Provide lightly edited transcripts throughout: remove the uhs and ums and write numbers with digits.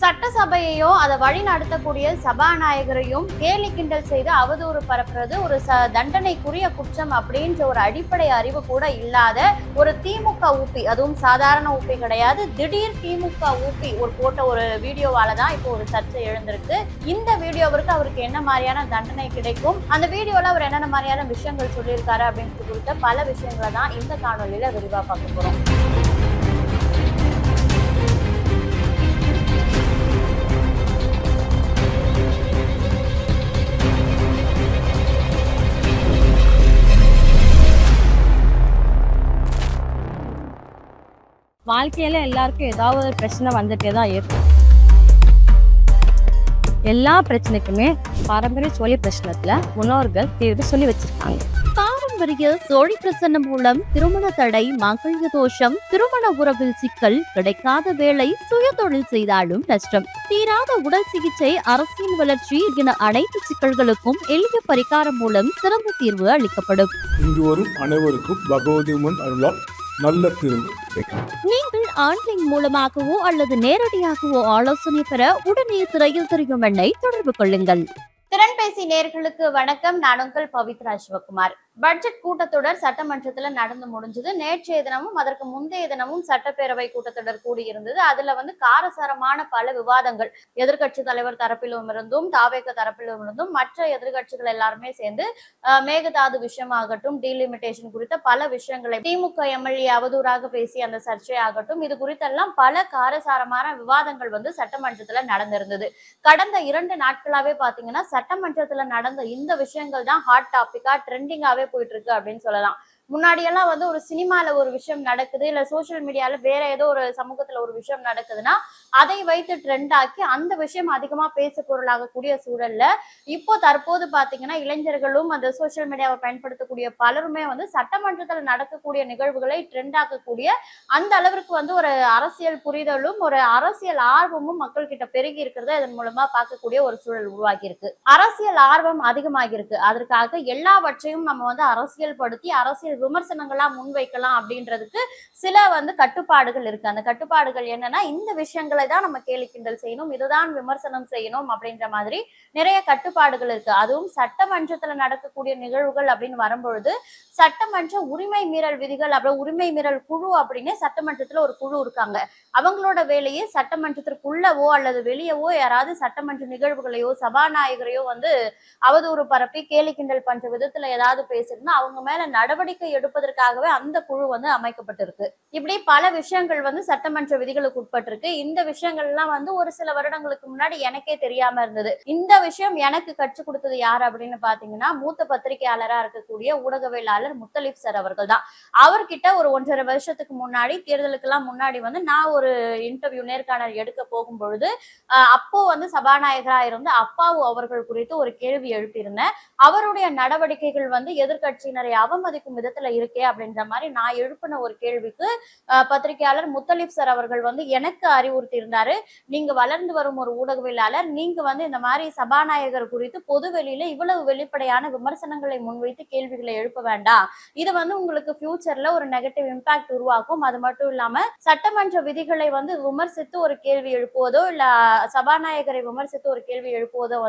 சட்டசபையையோ அதை வழி நடத்தக்கூடிய சபாநாயகரையும் கேலி கிண்டல் செய்து அவதூறு பரப்புறது ஒரு தண்டனைக்குரிய குற்றம் அப்படின்ற ஒரு அடிப்படை அறிவு கூட இல்லாத ஒரு திமுக ஊப்பி, அதுவும் சாதாரண ஊப்பி கிடையாது, திடீர் திமுக ஊப்பி ஒரு போட்ட ஒரு வீடியோவால தான் இப்போ ஒரு சர்ச்சை எழுந்திருக்கு. இந்த வீடியோவிற்கு அவருக்கு என்ன மாதிரியான தண்டனை கிடைக்கும், அந்த வீடியோல அவர் என்னென்ன மாதிரியான விஷயங்கள் சொல்லியிருக்காரு அப்படின்றது குறித்த பல விஷயங்களை தான் இந்த காணொலியில விரிவா பார்க்க போறோம். வாழ்க்கையில எல்லாருக்கும் ஏதாவது ஒரு பிரச்சனை வந்துட்டே தான் இருக்கும். எல்லா பிரச்சனைக்குமே பாரம்பரிய சோழி பிரச்சனத்துல முன்னோர்கள் தீர்வு சொல்லி வச்சிருக்காங்க. பாரம்பரிய சோழி பிரசன்னம் மூலம் திருமண தடை, மங்கள தோஷம், திருமண உறவில் சிக்கல், கிடைக்காத வேலை, சுய தொழில் செய்தாலும் நஷ்டம், தீராத உடல் சிகிச்சை, அரசியல் வளர்ச்சி என அனைத்து சிக்கல்களுக்கும் எளிய பரிகாரம் மூலம் சிறந்த தீர்வு அளிக்கப்படும். இங்கு வரும் அனைவருக்கும் பகவதி முன் அருளால் நல்ல தீர்வு. நீங்கள் ஆன்லைன் மூலமாகவோ அல்லது நேரடியாகவோ ஆலோசனை பெற உடனே திரையில் தெரியும் எண்ணை தொடர்பு கொள்ளுங்கள். திறன்பேசி நேயர்களுக்கு வணக்கம். நான் உங்கள் பவித்ரா சிவகுமார். பட்ஜெட் கூட்டத்தொடர் சட்டமன்றத்துல நடந்து முடிஞ்சது. நேற்றைய தினமும் அதற்கு முந்தைய தினமும் சட்டப்பேரவை கூட்டத்தொடர் கூடியிருந்தது. அதுல காரசாரமான பல விவாதங்கள் எதிர்கட்சி தலைவர் தரப்பிலும் இருந்தும் தாவேக தரப்பிலும் இருந்தும் மற்ற எதிர்கட்சிகள் எல்லாருமே சேர்ந்து மேகதாது விஷயமாகட்டும், டீலிமிட்டேஷன் குறித்த பல விஷயங்களை, திமுக எம்எல்ஏ அவதூறாக பேசிய அந்த சர்ச்சையாகட்டும், இது குறித்தெல்லாம் பல காரசாரமான விவாதங்கள் சட்டமன்றத்துல நடந்திருந்தது. கடந்த 2 நாட்களாவே பாத்தீங்கன்னா சட்டமன்றத்துல நடந்த இந்த விஷயங்கள் தான் ஹாட் டாபிக்கா ட்ரெண்டிங்காவே போயிட்டு இருக்கு அப்படின்னு சொல்லலாம். முன்னாடியெல்லாம் ஒரு சினிமால ஒரு விஷயம் நடக்குது, இல்ல சோசியல் மீடியால வேற ஏதோ ஒரு சமூகத்துல ஒரு விஷயம் நடக்குதுன்னா அதை வைத்து ட்ரெண்ட் ஆக்கி அந்த விஷயம் அதிகமா பேசு பொருளாகக்கூடிய சூழல்ல இப்போ தற்போது பாத்தீங்கன்னா இளைஞர்களும் அந்த சோசியல் மீடியாவை பயன்படுத்தக்கூடிய பலருமே சட்டமன்றத்துல நடக்கக்கூடிய நிகழ்வுகளை ட்ரெண்ட் ஆக்கக்கூடிய அந்த அளவிற்கு ஒரு அரசியல் புரிதலும் ஒரு அரசியல் ஆர்வமும் மக்கள் கிட்ட பெருகி இருக்கிறத இதன் மூலமா பார்க்கக்கூடிய ஒரு சூழல் உருவாகி இருக்கு. அரசியல் ஆர்வம் அதிகமாகி இருக்கு. அதற்காக எல்லாவற்றையும் நம்ம அரசியல் படுத்தி அரசியல் விமர்சனங்களா முன்வைக்கலாம் அப்படின்றதுக்கு சில கட்டுப்பாடுகள் இருக்கு. அந்த கட்டுப்பாடுகள் என்னன்னா, இந்த விஷயங்களை தான் நம்ம கேலி கிண்டல் செய்யணும், இதுதான் விமர்சனம் செய்யணும் அப்படின்ற மாதிரி நிறைய கட்டுப்பாடுகள் இருக்கு. அதுவும் சட்டமன்றத்துல நடக்கக்கூடிய நிகழ்வுகள் அப்படின்னு வரும்பொழுது சட்டமன்ற உரிமை மீறல் விதிகள், அப்புறம் உரிமை மீறல் குழு அப்படின்னு சட்டமன்றத்துல ஒரு குழு இருக்காங்க. அவங்களோட வேலையே சட்டமன்றத்திற்குள்ளவோ அல்லது வெளியவோ யாராவது சட்டமன்ற நிகழ்வுகளையோ சபாநாயகரையோ அவதூறு பரப்பி கேலி கிண்டல் பண்ற விதத்துல ஏதாவது பேசிருந்தா அவங்க மேல நடவடிக்கை எடுப்பதற்காகவே அந்த குழு அமைக்கப்பட்டிருக்கு. இப்படி பல விஷயங்கள் சட்டமன்ற விதிகளுக்கு உட்பட்டிருக்கு. இந்த விஷயங்கள் எல்லாம் ஒரு சில வருடங்களுக்கு முன்னாடி எனக்கே தெரியாம இருந்தது. இந்த விஷயம் எனக்கு கற்றுக் கொடுத்தது யார் அப்படின்னு பாத்தீங்கன்னா, மூத்த பத்திரிகையாளரா இருக்கக்கூடிய ஊடகவியலாளர் முத்தலிப் சார் அவர்கள் தான். அவர்கிட்ட ஒரு 1.5 வருஷத்துக்கு முன்னாடி, தேர்தலுக்கு எல்லாம் முன்னாடி நான் ஒரு இன்டர்வியூ நேர்காணல் எடுக்க போகும் பொழுது அப்போ சபாநாயகரா இருந்த அப்பாவு அவர்கள் குறித்து ஒரு கேள்வி எழுப்பியிருந்தேன். அவருடைய நடவடிக்கைகள் எதிர்கட்சியினரை அவமதிக்கும் விதத்துல இருக்கே அப்படின்ற மாதிரி நான் எழுப்பின ஒரு கேள்விக்கு பத்திரிகையாளர் முத்தலிப் சார் அவர்கள் எனக்கு அறிவுறுத்தி இருந்தாரு, நீங்க வளர்ந்து வரும் ஒரு ஊடகவியலாளர், நீங்க இந்த மாதிரி சபாநாயகர் குறித்து பொது வெளியில இவ்வளவு வெளிப்படையான விமர்சனங்களை முன்வைத்து கேள்விகளை எழுப்ப வேண்டாம். இது உங்களுக்கு ஃபியூச்சர்ல ஒரு நெகட்டிவ் இம்பாக்ட் உருவாக்கும். அது மட்டும் இல்லாம சட்டமன்ற விதிகளை விமர்சித்து ஒரு கேள்வி எழுப்புவதோ இல்ல சபாநாயகரை விமர்சித்து ஒரு கேள்வி எழுப்புவதோ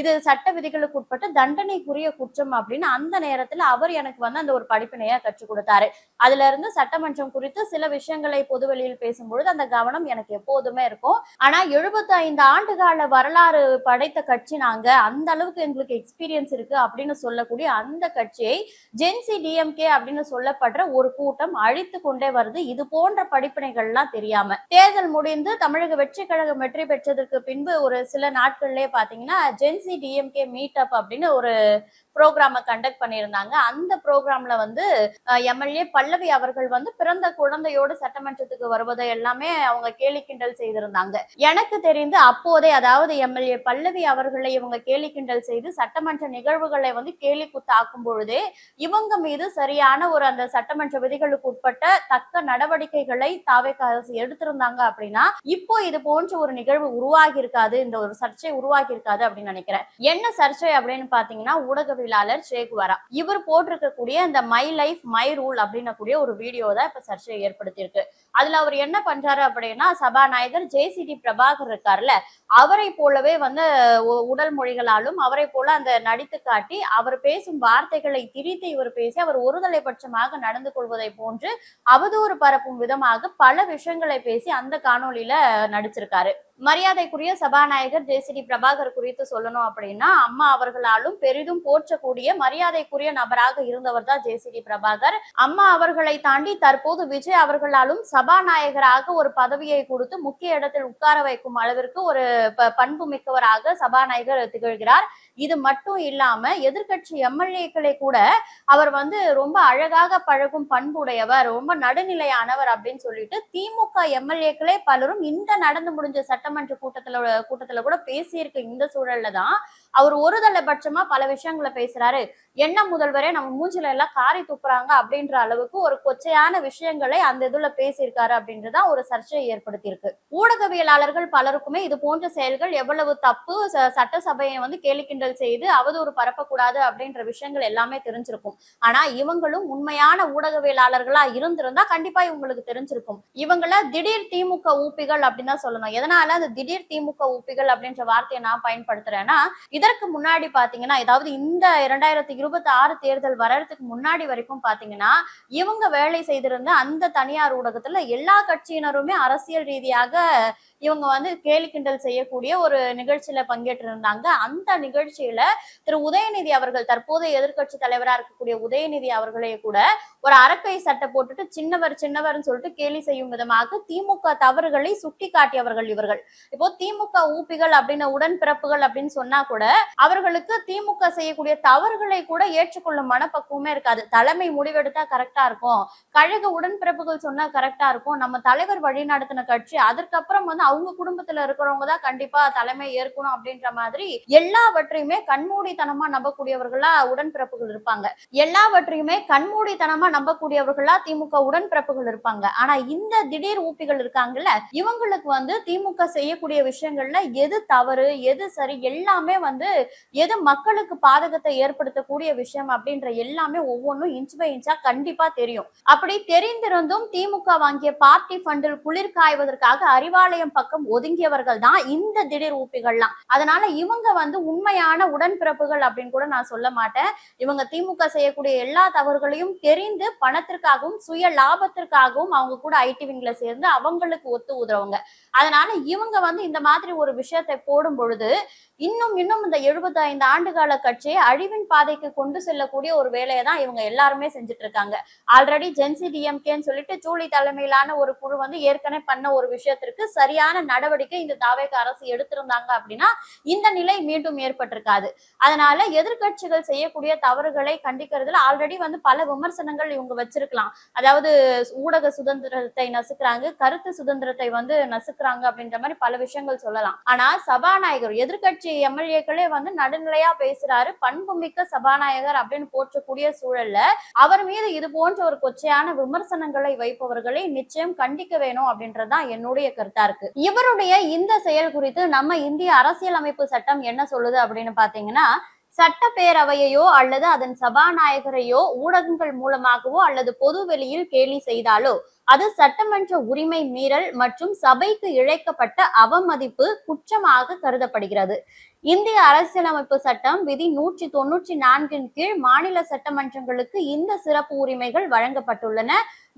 இது சட்ட விதிகளுக்கு உட்பட்ட தண்டனைக்குரிய குற்றம் அப்படின்னு அந்த நேரத்துல அவர் எனக்கு அந்த ஒரு படிப்பினையா கற்றுக் கொடுத்தாரு. அதுல இருந்து சட்டமன்றம் குறித்து சில விஷயங்களை பொதுவெளியில் பேசும்பொழுது அந்த கவனம் எனக்கு எப்போதுமே இருக்கும். ஆனா 75 ஆண்டுகால வரலாறு படைத்த கட்சி நாங்க, அந்த அளவுக்கு எங்களுக்கு எக்ஸ்பீரியன்ஸ் இருக்கு அப்படின்னு சொல்லக்கூடிய அந்த கட்சியை ஜென்சி டிஎம்கே அப்படின்னு சொல்லப்படுற ஒரு கூட்டம் அழித்து கொண்டே வருது. இது போன்ற படிப்பினைகள் எல்லாம் தெரியாம தேர்தல் முடிந்து தமிழக வெற்றி கழகம் வெற்றி பெற்றதற்கு பின்பு ஒரு சில நாட்கள்லயே பாத்தீங்கன்னா ஜென்சி டிஎம்கே மீட் அப் அப்படின்னு ஒரு ப்ரோக்ராம கண்டக்ட் பண்ணியிருந்தாங்க. அந்த ப்ரோக்ராம்ல எம்எல்ஏ பல்லவி அவர்கள் பிறந்த குழந்தையோடு சட்டமன்றத்துக்கு வருவதை எல்லாமே அவங்க கேலி கிண்டல் செய்திருந்தாங்க. எனக்கு தெரிந்து அப்போதே, அதாவது எம்எல்ஏ பல்லவி அவர்களை இவங்க கேலி கிண்டல் செய்து சட்டமன்ற நிகழ்வுகளை கேலி குத்தாக்கும் பொழுதே இவங்க மீது சரியான ஒரு அந்த சட்டமன்ற விதிகளுக்கு உட்பட்ட தக்க நடவடிக்கைகளை தாவேக அரசு எடுத்திருந்தாங்க அப்படின்னா இப்போ இது போன்ற ஒரு நிகழ்வு உருவாகி இருக்காது, இந்த ஒரு சர்ச்சை உருவாகி இருக்காது அப்படின்னு நினைக்கிறேன். என்ன சர்ச்சை அப்படின்னு பாத்தீங்கன்னா, ஊடகவியலாளர் சேகுவாரா இவர் போட்டிருக்கக்கூடிய இந்த மை லைஃப் மை ரூல் அப்படின்னக்கூடிய ஒரு வீடியோ தான் இப்ப சர்ச்சையை ஏற்படுத்தியிருக்கு. அதுல அவர் என்ன பண்றாரு அப்படின்னா, சபாநாயகர் ஜே.சி.டி. பிரபாகர் இருக்காருல்ல, அவரை போலவே வந்து உடல் மொழிகளாலும் அவரை போல அந்த நடித்து காட்டி அவர் பேசும் வார்த்தைகளை திரித்து இவர் பேசி அவர் ஒருதலை பட்சமாக நடந்து கொள்வதை போன்று அவதூறு பரப்பும் விதமாக பல விஷயங்களை பேசி அந்த காணொளியில நடிச்சிருக்காரு. மரியாதைக்குரிய சபாநாயகர் ஜே.சி.டி. பிரபாகர் குறித்து சொல்லணும் அப்படின்னா, அம்மா அவர்களாலும் பெரிதும் போற்றக்கூடிய மரியாதைக்குரிய நபராக இருந்தவர் தான் ஜே.சி.டி. பிரபாகர். அம்மா அவர்களை தாண்டி தற்போது விஜய் அவர்களாலும் சபாநாயகராக ஒரு பதவியை கொடுத்து முக்கிய இடத்தில் உட்கார வைக்கும் அளவிற்கு ஒரு பண்பு மிக்கவராக சபாநாயகர் திகழ்கிறார். இது மட்டும் இல்லாம எதிர்கட்சி எம்எல்ஏக்களை கூட அவர் வந்து ரொம்ப அழகாக பழகும் பண்புடையவர், ரொம்ப நடுநிலையானவர் அப்படின்னு சொல்லிட்டு திமுக எம்எல்ஏக்களே பலரும் இந்த நடந்து முடிஞ்ச சட்டமன்ற கூட்டத்துல கூட பேசியிருக்க இந்த சூழல்ல தான் அவர் ஒருதலை பட்சமா பல விஷயங்களை பேசுறாரு. என்ன முதல்வரே நம்ம மூஞ்சில எல்லாம் காரி துப்புறாங்க அப்படின்ற அளவுக்கு ஒரு கொச்சையான விஷயங்களை அந்த இதுல பேசியிருக்காரு அப்படின்றதான் ஒரு சர்ச்சையை ஏற்படுத்தி இருக்கு. ஊடகவியலாளர்கள் பலருக்குமே இது போன்ற செயல்கள் எவ்வளவு தப்பு, சட்டசபையை வந்து கேலி கிண்டல் செய்து அவதூறு பரப்பக்கூடாது அப்படின்ற விஷயங்கள் எல்லாமே தெரிஞ்சிருக்கும். ஆனா இவங்களும் உண்மையான ஊடகவியலாளர்களா இருந்திருந்தா கண்டிப்பா இவங்களுக்கு தெரிஞ்சிருக்கும். இவங்கள திடீர் திமுக ஊப்பிகள் அப்படின்னு தான் சொல்லணும். எதனால அந்த திடீர் திமுக ஊப்பிகள் அப்படின்ற வார்த்தையை நான் பயன்படுத்துறேன்னா, இதற்கு முன்னாடி பாத்தீங்கன்னா, ஏதாவது இந்த 2026 தேர்தல் வர்றதுக்கு முன்னாடி வரைக்கும் பாத்தீங்கன்னா, இவங்க வேலை செய்திருந்த அந்த தனியார் ஊடகத்துல எல்லா கட்சியினருமே அரசியல் ரீதியாக இவங்க வந்து கேலி கிண்டல் செய்யக்கூடிய ஒரு நிகழ்ச்சியில பங்கேற்று இருந்தாங்க. அந்த நிகழ்ச்சியில திரு உதயநிதி அவர்கள், தற்போதைய எதிர்கட்சி தலைவரா இருக்கக்கூடிய உதயநிதி அவர்களே கூட ஒரு அரக்கை சட்டை போட்டுட்டு சின்னவர்னு சொல்லிட்டு கேலி செய்யும் விதமாக திமுக தவறுகளை சுட்டி காட்டியவர்கள் இவர்கள். இப்போ திமுக ஊப்பிகள் அப்படின்னு உடன்பிறப்புகள் அப்படின்னு சொன்னா கூட அவர்களுக்கு திமுக செய்யக்கூடிய தவறுகளை கூட ஏற்றுக்கொள்ளும் மனப்பக்குவமே இருக்காது. தலைமை முடிவெடுத்தா கரெக்டா இருக்கும், கழக உடன்பிறப்புகள் சொன்னா கரெக்டா இருக்கும், நம்ம தலைவர் வழி நடத்தின கட்சி, அதற்கப்புறம் வந்து அவங்க குடும்பத்துல இருக்கிறவங்க தான் கண்டிப்பா தலைமை ஏற்கணும் அப்படின்ற மாதிரி எல்லாவற்றையுமே கண்மூடித்தனமா நம்பக்கூடியவர்களா உடன்பிறப்புகள் இருப்பாங்க. எல்லாவற்றையுமே கண்மூடித்தனமா நம்பக்கூடியவர்களா திமுக உடன்பிறப்புகள் இருப்பாங்க. ஆனா இந்த திடீர் ஊப்பிகள் இருக்காங்கல்ல, இவங்களுக்கு வந்து திமுக செய்யக்கூடிய விஷயங்கள்ல எது தவறு எது சரி எல்லாமே வந்து எது மக்களுக்கு பாதகத்தை ஏற்படுத்தக்கூடிய விஷயம் அப்படின்ற எல்லாமே ஒவ்வொன்றும் இன்ச் பை இன்ச்சா கண்டிப்பா தெரியும். அப்படி தெரிந்திருந்தும் திமுக வாங்கிய பார்ட்டி ஃபண்டில் குளிர் காய்வதற்காக அறிவாலயம் பக்கம் ஒதுங்கியவர்கள் தான் இந்த திடீர் ஊப்பிகள்லாம். அதனால இவங்க வந்து உண்மையான உடன்பிறப்புகள் அப்படின்னு கூட நான் சொல்ல மாட்டேன். இவங்க திமுக செய்யக்கூடிய எல்லா தவறுகளையும் தெரிந்து பணத்திற்காகவும் சுய லாபத்திற்காகவும் அவங்க கூட ஐடி விங்ல சேர்ந்து அவங்களுக்கு ஒத்து உதவுங்க. அதனால இவங்க வந்து இந்த மாதிரி ஒரு விஷயத்தை போடும் பொழுது இன்னும் இந்த 75 ஆண்டுகால கட்சியை அழிவின் பாதைக்கு கொண்டு செல்லக்கூடிய ஒரு வேலையை தான் இவங்க எல்லாருமே செஞ்சுட்டு இருக்காங்க. ஆல்ரெடி ஜென்சி டிஎம்கேன்னு சொல்லிட்டு ஜூலி தலைமையிலான ஒரு குழு வந்து ஏற்கனவே பண்ண ஒரு விஷயத்திற்கு சரியான நடவடிக்கை இந்த தாவேக அரசு எடுத்திருந்தாங்க அப்படின்னா இந்த நிலை மீண்டும் ஏற்பட்டிருக்காது. அதனால எதிர்கட்சிகள் செய்யக்கூடிய தவறுகளை கண்டிக்கிறதுல ஆல்ரெடி வந்து பல விமர்சனங்கள் இவங்க வச்சிருக்கலாம். அதாவது ஊடக சுதந்திரத்தை நசுக்கிறாங்க, கருத்து சுதந்திரத்தை வந்து நசுக்கிறாங்க அப்படின்ற மாதிரி பல விஷயங்கள் சொல்லலாம். ஆனா சபாநாயகர் எதிர்கட்சி எம்எல்ஏக்களே வந்து நடுநிலையா பேசுறாரு, பண்புமிக்க சபாநாயகர் அப்படின்னு போற்றக்கூடிய சூழல்ல அவர் மீது இது போன்ற ஒரு கொச்சையான விமர்சனங்களை வைப்பவர்களை நிச்சயம் கண்டிக்க வேணும் அப்படின்றதுதான் என்னுடைய கருத்தா இருக்கு. இவருடைய இந்த செயல் குறித்து நம்ம இந்திய அரசியலமைப்பு சட்டம் என்ன சொல்லுது அப்படின்னு பாத்தீங்கன்னா, சட்டப்பேரவையோ அல்லது அதன் சபாநாயகரையோ ஊடகங்கள் மூலமாகவோ அல்லது பொது வெளியில் கேலி செய்தாலோ அது சட்டமன்ற உரிமை மீறல் மற்றும் சபைக்கு இழைக்கப்பட்ட அவமதிப்பு குற்றமாக கருதப்படுகிறது. இந்திய அரசியலமைப்பு சட்டம் விதி 194 கீழ் மாநில சட்டமன்றங்களுக்கு இந்த சிறப்பு உரிமைகள் வழங்கப்பட்டுள்ளன.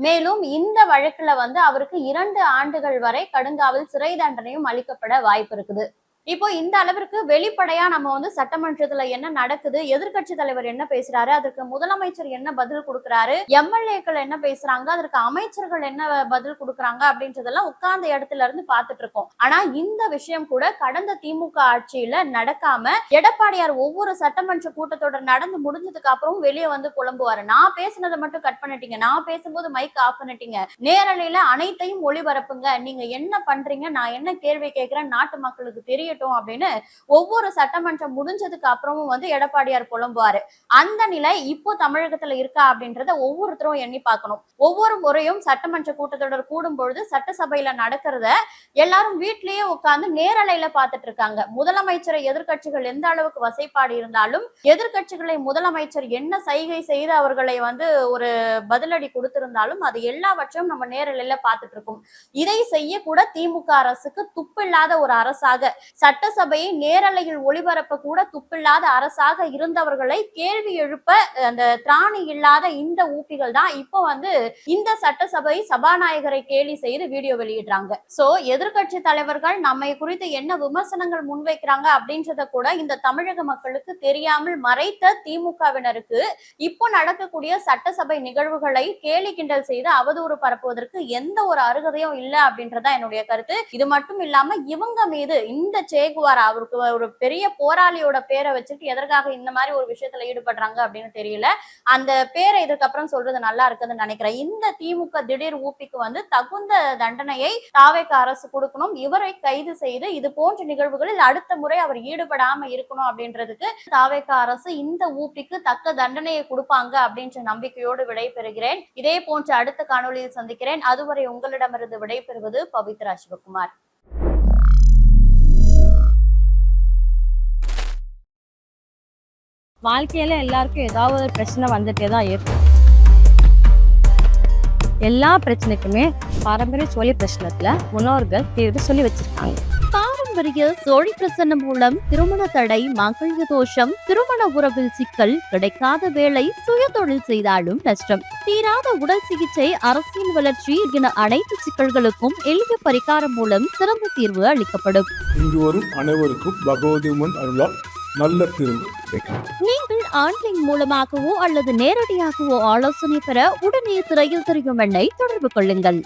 மேலும் இந்த வழக்குல வந்து அவருக்கு 2 ஆண்டுகள் வரை கடுங்காவல் சிறை தண்டனையும் அளிக்கப்பட வாய்ப்பு இருக்குது. இப்போ இந்த அளவிற்கு வெளிப்படையா நம்ம வந்து சட்டமன்றத்துல என்ன நடக்குது, எதிர்கட்சி தலைவர் என்ன பேசுறாரு, அதற்கு முதலமைச்சர் என்ன பதில் கொடுக்கிறாரு, எம்எல்ஏக்கள் என்ன பேசுறாங்க, அதற்கு அமைச்சர்கள் என்ன பதில் கொடுக்குறாங்க அப்படின்றதெல்லாம் உட்கார்ந்த இடத்துல இருந்து பாத்துட்டு இருக்கோம். ஆனா இந்த விஷயம் கூட கடந்த திமுக ஆட்சியில நடக்காம எடப்பாடியார் ஒவ்வொரு சட்டமன்ற கூட்டத்தொடர் நடந்து முடிஞ்சதுக்கு அப்புறம் வெளியே வந்து புலம்புவாரு, நான் பேசினதை மட்டும் கட் பண்ணிட்டீங்க, நான் பேசும்போது மைக் ஆஃப் பண்ணிட்டீங்க, நேரலையில அனைத்தையும் ஒளிபரப்புங்க, நீங்க என்ன பண்றீங்க, நான் என்ன கேள்வி கேட்கிறேன் நாட்டு மக்களுக்கு தெரியட்டும் குறைக்கட்டும் அப்படின்னு ஒவ்வொரு சட்டமன்றம் முடிஞ்சதுக்கு அப்புறமும் வந்து எடப்பாடியார் புலம்புவாரு. அந்த நிலை இப்போ தமிழகத்துல இருக்கா அப்படின்றத ஒவ்வொருத்தரும் எண்ணி பார்க்கணும். ஒவ்வொரு முறையும் சட்டமன்ற கூட்டத்தொடர் கூடும் பொழுது சட்டசபையில நடக்கிறத எல்லாரும் வீட்லயே உட்கார்ந்து நேரலையில பார்த்துட்டு இருக்காங்க. முதலமைச்சரை எதிர்க்கட்சிகள் எந்த அளவுக்கு வசைப்பாடு இருந்தாலும் எதிர்க்கட்சிகளை முதலமைச்சர் என்ன சைகை செய்து அவர்களை வந்து ஒரு பதிலடி கொடுத்திருந்தாலும் அது எல்லாவற்றையும் நம்ம நேரலையில பார்த்துட்டு இருக்கோம். இதை செய்யக்கூட திமுக அரசுக்கு துப்பில்லாத ஒரு அரசாக, சட்டசபையை நேரலையில் ஒளிபரப்ப கூட துப்பில்லாத அரசாக இருந்தவர்களை கேள்வி எழுப்ப அந்த திராணி இல்லாத இந்த ஊப்பிகள் தான் இப்போ வந்து இந்த சட்டசபை சபாநாயகரை கேலி செய்து வீடியோ வெளியிடுறாங்க. சோ எதிர்க்கட்சி தலைவர்கள் நம்மை குறித்து என்ன விமர்சனங்கள் முன்வைக்கிறாங்க அப்படின்றத கூட இந்த தமிழக மக்களுக்கு தெரியாமல் மறைத்த திமுகவினருக்கு இப்போ நடக்கக்கூடிய சட்டசபை நிகழ்வுகளை கேலி கிண்டல் செய்து அவதூறு பரப்புவதற்கு எந்த ஒரு அருகதையும் இல்லை அப்படின்றதா என்னுடைய கருத்து. இது மட்டும் இல்லாம இவங்க மீது இந்த சேகுவாரா அவருக்கு ஒரு பெரிய போராளியோட பேரை வச்சுட்டு எதற்காக இந்த மாதிரி ஒரு விஷயத்துல ஈடுபடுறாங்க அப்படின்னு தெரியல. அந்த பேரை இதுக்கப்புறம் சொல்றது நல்லா இருக்குன்னு நினைக்கிறேன். இந்த திமுக திடீர் ஊப்பிக்கு வந்து தகுந்த தண்டனையை தாவேக அரசு கொடுக்கணும். இவரை கைது செய்து இது போன்ற நிகழ்வுகளில் அடுத்த முறை அவர் ஈடுபடாம இருக்கணும் அப்படின்றதுக்கு தாவேக அரசு இந்த ஊப்பிக்கு தக்க தண்டனையை கொடுப்பாங்க அப்படின்ற நம்பிக்கையோடு விடைபெறுகிறேன். இதே போன்ற அடுத்த காணொலியில் சந்திக்கிறேன். அதுவரை உங்களிடமிருந்து விடைபெறுவது பவித்ரா சிவகுமார். வாழ்க்கையில எல்லாருக்கும் ஏதாவது ஒரு பிரச்சனை வந்துட்டே தான் இருக்கும். எல்லா பிரச்சனைக்குமே பாரம்பரிய சோழி பிரச்சனத்துல முன்னோர்கள் தீர்வு சொல்லி வச்சிருக்காங்க. பாரம்பரிய சோழி பிரசன்னம் மூலம் திருமண தடை, மங்கள தோஷம், திருமண உறவில் சிக்கல், கிடைக்காத வேலை, சுய தொழில் செய்தாலும் நஷ்டம், தீராத உடல் சிகிச்சை, அரசியல் வளர்ச்சி என அனைத்து சிக்கல்களுக்கும் எளிய பரிகாரம் மூலம் சிறந்த தீர்வு அளிக்கப்படும். இங்கு வரும் அனைவருக்கும் பகவதி உமன் அருளால் நல்ல தீர்வு கிடைக்கும். நீங்கள் ஆன்லைன் மூலமாகவோ அல்லது நேரடியாகவோ ஆலோசனை பெற உடனே திரையில் தெரியும் எண்ணை தொடர்பு கொள்ளுங்கள்.